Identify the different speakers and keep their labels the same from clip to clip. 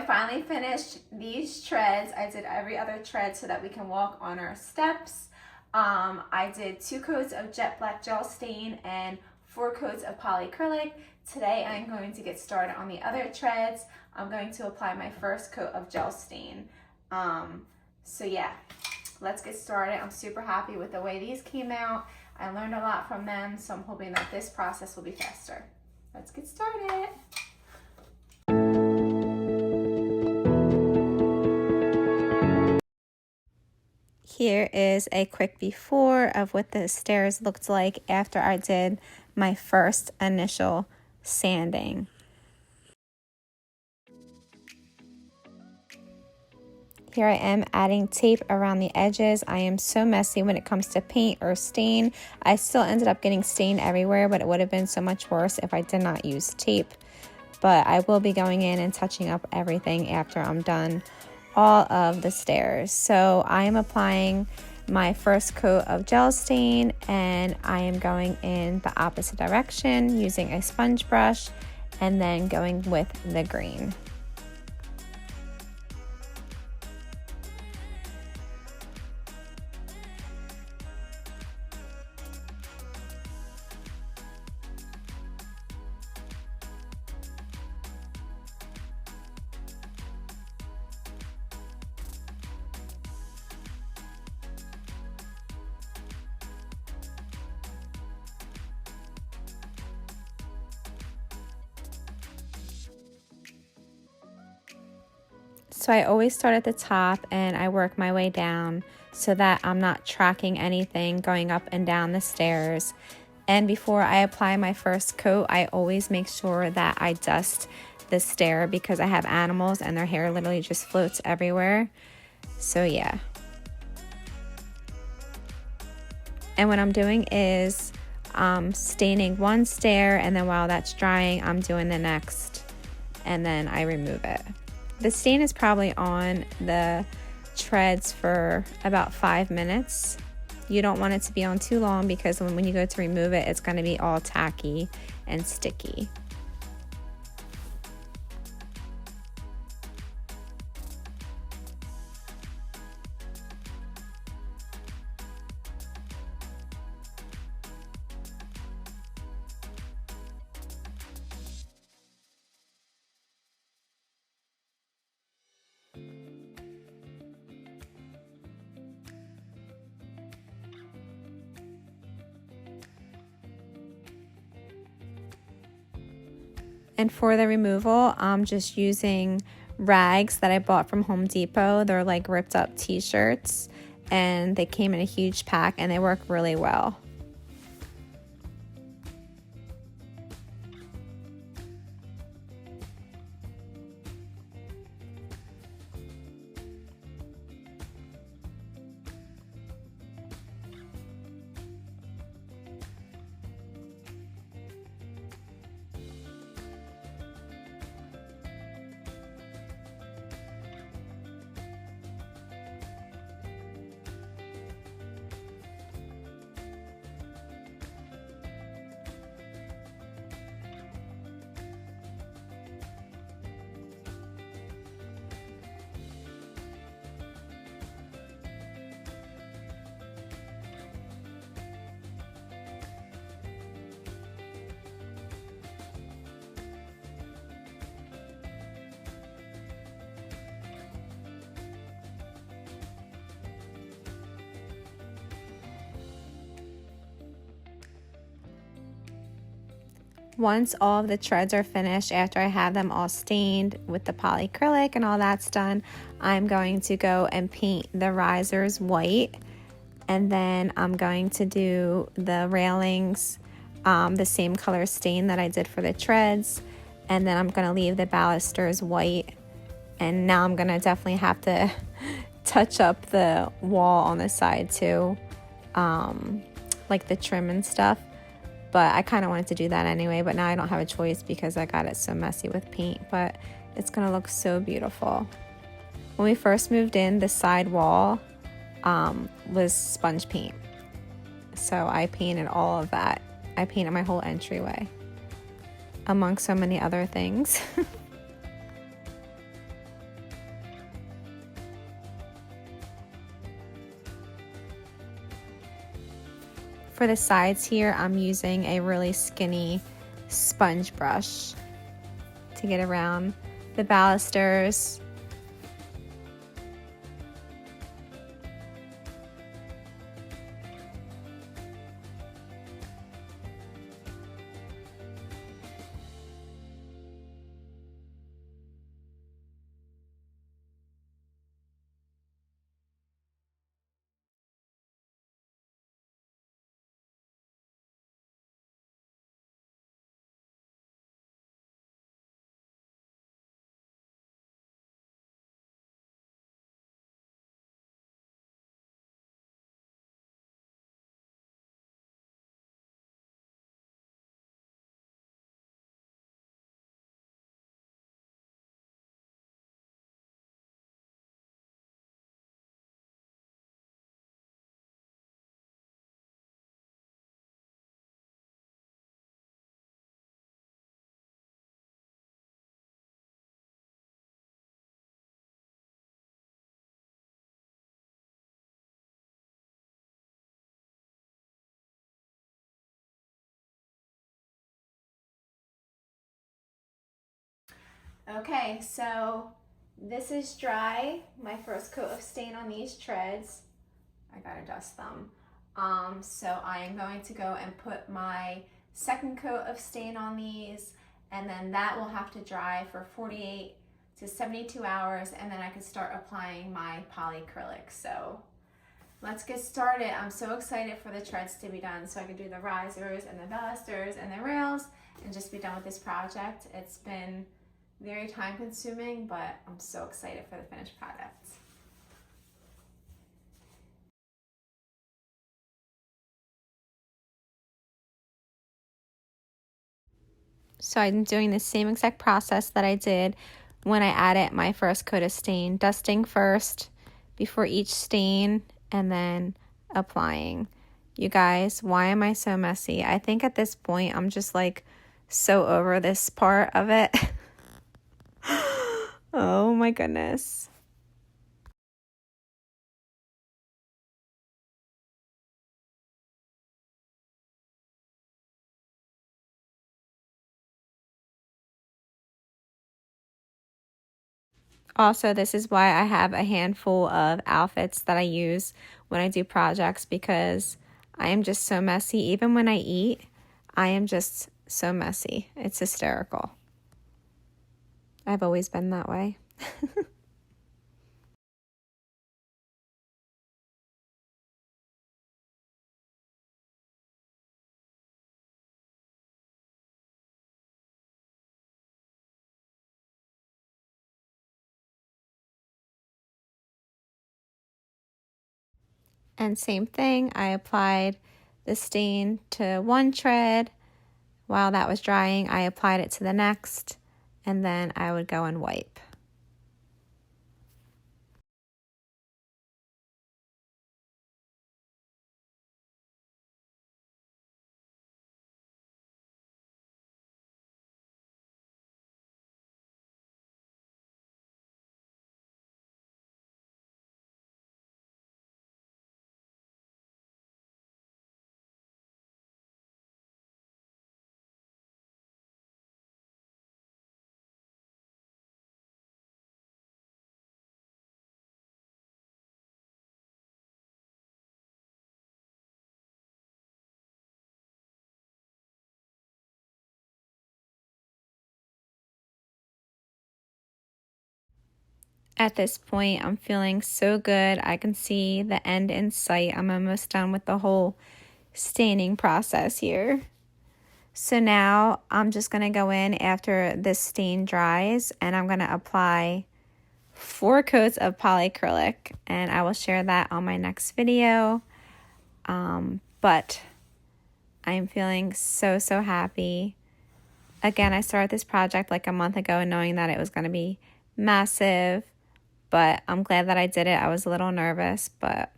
Speaker 1: finally finished these treads. I did every other tread so that we can walk on our steps. I did 2 coats of jet black gel stain and 4 coats of polyacrylic. Today I'm going to get started on the other treads. I'm going to apply my first coat of gel stain. So yeah, let's get started. I'm super happy with the way these came out. I learned a lot from them, so I'm hoping that this process will be faster. Let's get started. Here is a quick before of what the stairs looked like after I did my first initial sanding. Here I am adding tape around the edges. I am so messy when it comes to paint or stain. I still ended up getting stain everywhere, but it would have been so much worse if I did not use tape. But I will be going in and touching up everything after I'm done all of the stairs. So I am applying my first coat of gel stain and I am going in the opposite direction using a sponge brush and then going with the green. So I always start at the top and I work my way down so that I'm not tracking anything going up and down the stairs. And before I apply my first coat, I always make sure that I dust the stair because I have animals and their hair literally just floats everywhere. So yeah. And what I'm doing is staining one stair, and then while that's drying, I'm doing the next, and then I remove it. The stain is probably on the treads for about 5 minutes. You don't want it to be on too long because when you go to remove it, it's going to be all tacky and sticky. And for the removal, I'm just using rags that I bought from Home Depot. They're like ripped up t-shirts and they came in a huge pack and they work really well. Once all of the treads are finished, after I have them all stained with the polyacrylic and all that's done, I'm going to go and paint the risers white. And then I'm going to do the railings the same color stain that I did for the treads. And then I'm going to leave the balusters white. And now I'm going to definitely have to touch up the wall on the side too, like the trim and stuff. But I kind of wanted to do that anyway, but now I don't have a choice because I got it so messy with paint, but it's gonna look so beautiful. When we first moved in, the side wall was sponge paint. So I painted all of that. I painted my whole entryway, among so many other things. For the sides here, I'm using a really skinny sponge brush to get around the balusters. Okay, so this is dry. My first coat of stain on these treads. I gotta dust them. So I am going to go and put my second coat of stain on these, and then that will have to dry for 48 to 72 hours, and then I can start applying my polyacrylic. So let's get started. I'm so excited for the treads to be done so I can do the risers and the balusters and the rails and just be done with this project. It's been very time consuming, but I'm so excited for the finished product. So I'm doing the same exact process that I did when I added my first coat of stain, dusting first before each stain and then applying. You guys, why am I so messy? I think at this point I'm just like so over this part of it. Oh my goodness. Also, this is why I have a handful of outfits that I use when I do projects, because I am just so messy. Even when I eat, I am just so messy. It's hysterical. I've always been that way. And same thing, I applied the stain to one tread. While that was drying, I applied it to the next, and then I would go and wipe. At this point, I'm feeling so good. I can see the end in sight. I'm almost done with the whole staining process here. So now I'm just going to go in after this stain dries, and I'm going to apply 4 coats of polyacrylic, and I will share that on my next video. But I'm feeling so happy. Again, I started this project like a month ago knowing that it was going to be massive, but I'm glad that I did it. I was a little nervous, but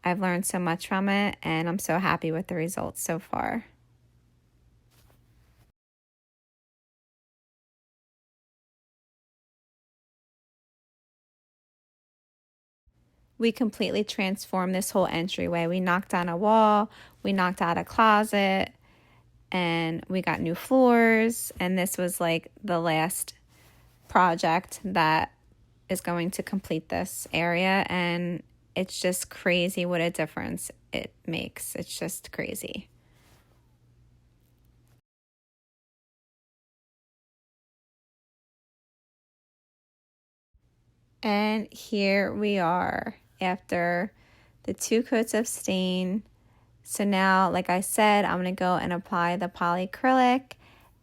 Speaker 1: I've learned so much from it, and I'm so happy with the results so far. we completely transformed this whole entryway. We knocked down a wall, we knocked out a closet, and we got new floors. And this was like the last project that is going to complete this area. And it's just crazy what a difference it makes. It's just crazy. And here we are after the 2 coats of stain. So now, like I said, I'm going to go and apply the polyacrylic,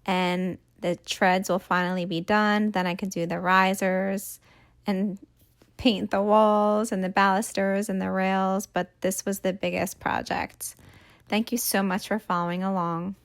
Speaker 1: and the treads will finally be done. Then I can do the risers and paint the walls and the balusters and the rails. But this was the biggest project. Thank you so much for following along.